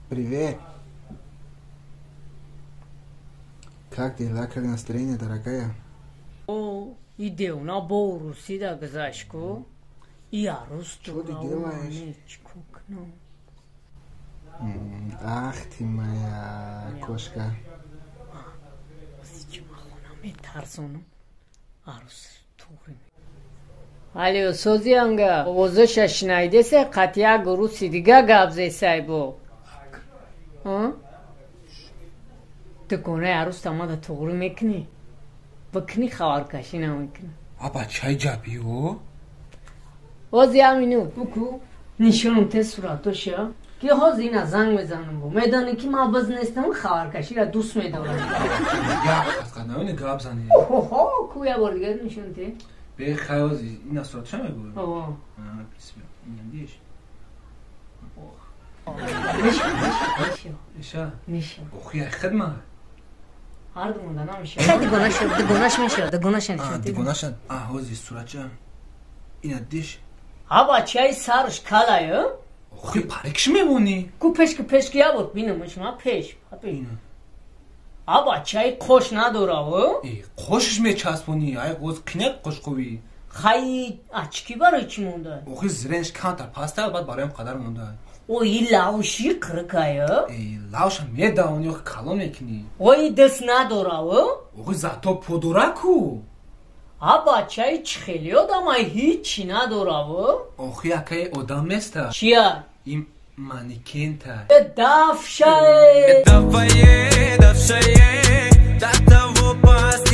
Привет. Как дела, как настроение, дорогая? О, идею на Боруси да газашку. Я русту. Что ты делаешь? Ах ты моя кошка. Алло, Созианга, овозаша шнайдеса қатия гуруси дига габзесай бо. Ты коне арус тамада тугри мекни. Бакни хаваркаши намекни. Аба чай ҷабиё? Ози амину, буку нишон те суратоша. Ки ҳоз ина занг мезанам бо. Медони ки ман баз нестам хаваркашира дӯст медорам. Я қасқанавини гап зани. Хо-хо, ку я бор дигар нишон те. Бехаёзи ина суратоша мегӯям. О. Бисмилла. Индиш. Миша. Миша. Охи яй хидмат. Арду монда намиша. Дигонаш меша, дигонаш нишон те. Дигонашан. Ҳози суратча. Ина диш. Аба чай сарш калаё? Охи парекиш мевонӣ? Ку пешки я бод бинамаш ма пеш. Ина. Аба чай қош надораву? Қошиш мечаспонӣ. Ай ғоз қинак қошқувӣ. Хай ачки барои чӣ монда? Охи зиренш кантар паста баъд бароям қадар монда. Ои лавши қиркаё? Лавша медавонӣ охи калон мекунӣ. Ои даст надораву? Охи зато подора ку. Аба чай чӣ хели одамай ҳичи надораву? Охи якае одам неста. Чия? Ин манекента. Дафшае. Давае, до того пас.